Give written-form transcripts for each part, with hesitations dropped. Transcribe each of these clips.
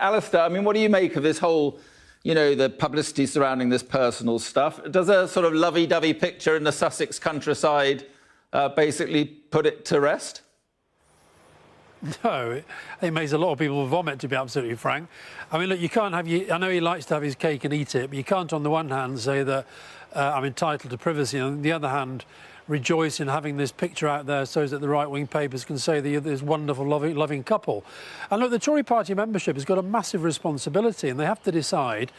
Alastair, I mean, what do you make of this whole, the publicity surrounding this personal stuff? Does a sort of lovey-dovey picture in the Sussex countryside basically put it to rest? No, it makes a lot of people vomit, to be absolutely frank. I mean, look, you can't have... I know he likes to have his cake and eat it, but you can't, on the one hand, say that I'm entitled to privacy, and on the other hand, rejoice in having this picture out there so that the right-wing papers can say that this wonderful, loving couple. And look, the Tory party membership has got a massive responsibility, and they have to decide,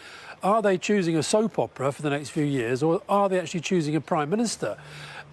are they choosing a soap opera for the next few years, or are they actually choosing a prime minister?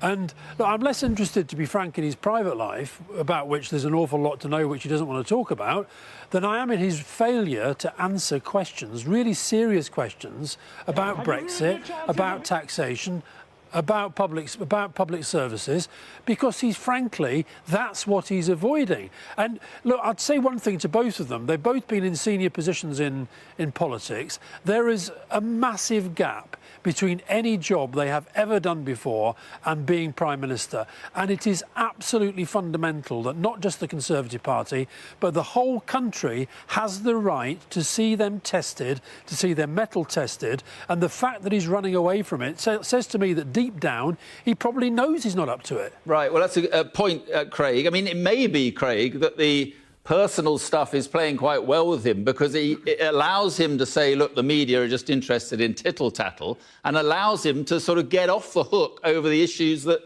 And look, I'm less interested, to be frank, in his private life, about which there's an awful lot to know which he doesn't want to talk about, than I am in his failure to answer questions, really serious questions, about Brexit, about taxation, about public services, because frankly, that's what he's avoiding. And look, I'd say one thing to both of them. They've both been in senior positions in politics. There is a massive gap between any job they have ever done before and being Prime Minister. And it is absolutely fundamental that not just the Conservative Party, but the whole country has the right to see them tested, to see their mettle tested. And the fact that he's running away from it says to me that deep down, he probably knows he's not up to it. Right, well, that's a point, Craig. I mean, it may be, Craig, that the personal stuff is playing quite well with him because it allows him to say, look, the media are just interested in tittle-tattle, and allows him to sort of get off the hook over the issues that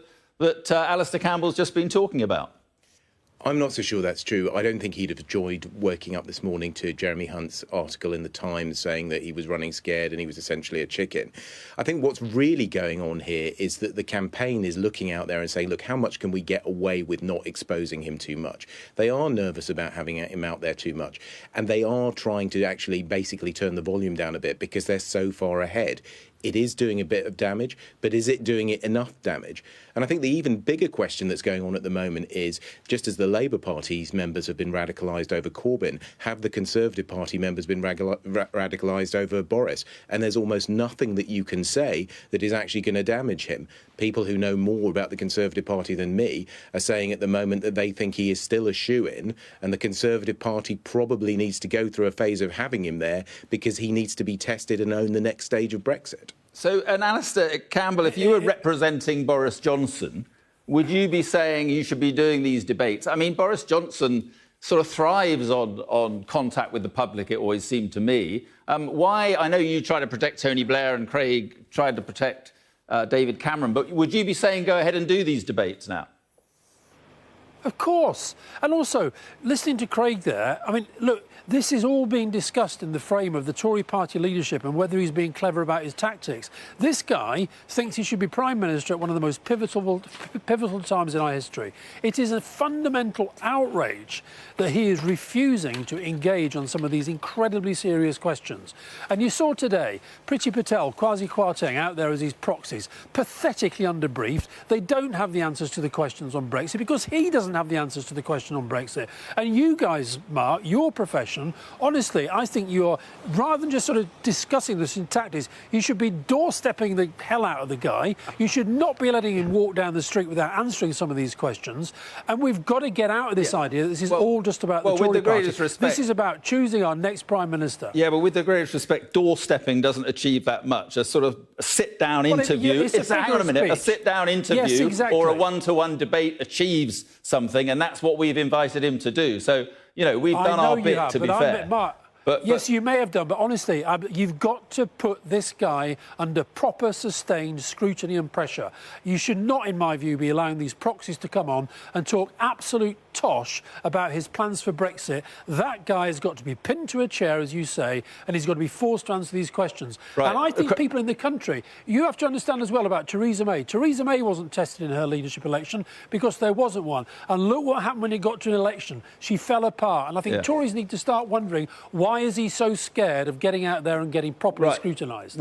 Alastair Campbell's just been talking about. I'm not so sure that's true. I don't think he'd have enjoyed waking up this morning to Jeremy Hunt's article in The Times saying that he was running scared and he was essentially a chicken. I think what's really going on here is that the campaign is looking out there and saying, look, how much can we get away with not exposing him too much? They are nervous about having him out there too much. And they are trying to actually basically turn the volume down a bit because they're so far ahead. It is doing a bit of damage, but is it doing it enough damage? And I think the even bigger question that's going on at the moment is, just as the Labour Party's members have been radicalised over Corbyn, have the Conservative Party members been radicalised over Boris? And there's almost nothing that you can say that is actually going to damage him. People who know more about the Conservative Party than me are saying at the moment that they think he is still a shoo-in, and the Conservative Party probably needs to go through a phase of having him there because he needs to be tested and own the next stage of Brexit. So, and Alastair Campbell, if you were representing Boris Johnson, would you be saying you should be doing these debates? I mean, Boris Johnson sort of thrives on contact with the public, it always seemed to me. Why? I know you try to protect Tony Blair and Craig tried to protect David Cameron, but would you be saying go ahead and do these debates now? Of course. And also, listening to Craig there, I mean, look, this is all being discussed in the frame of the Tory party leadership and whether he's being clever about his tactics. This guy thinks he should be Prime Minister at one of the most pivotal times in our history. It is a fundamental outrage that he is refusing to engage on some of these incredibly serious questions. And you saw today, Priti Patel, Kwasi Kwarteng out there as his proxies, pathetically underbriefed. They don't have the answers to the questions on Brexit because he doesn't have the answers to the question on Brexit. And you guys, Mark, your profession, honestly, I think you're, rather than just sort of discussing this in tactics, you should be doorstepping the hell out of the guy. You should not be letting him walk down the street without answering some of these questions. And we've got to get out of this idea that this is all just about the Tory party. This is about choosing our next Prime Minister. Yeah, but with the greatest respect, doorstepping doesn't achieve that much. A sort of sit-down interview, hang on a minute, a sit-down interview or a one-to-one debate achieves something, and that's what we've invited him to do. So, we've done our bit, to be fair. Yes, you may have done, but honestly, you've got to put this guy under proper, sustained scrutiny and pressure. You should not, in my view, be allowing these proxies to come on and talk absolute tosh about his plans for Brexit. That guy has got to be pinned to a chair, as you say, and he's got to be forced to answer these questions. Right. And I think people in the country, you have to understand as well about Theresa May. Theresa May wasn't tested in her leadership election because there wasn't one. And look what happened when it got to an election. She fell apart. And I think Tories need to start wondering, why is he so scared of getting out there and getting properly scrutinised?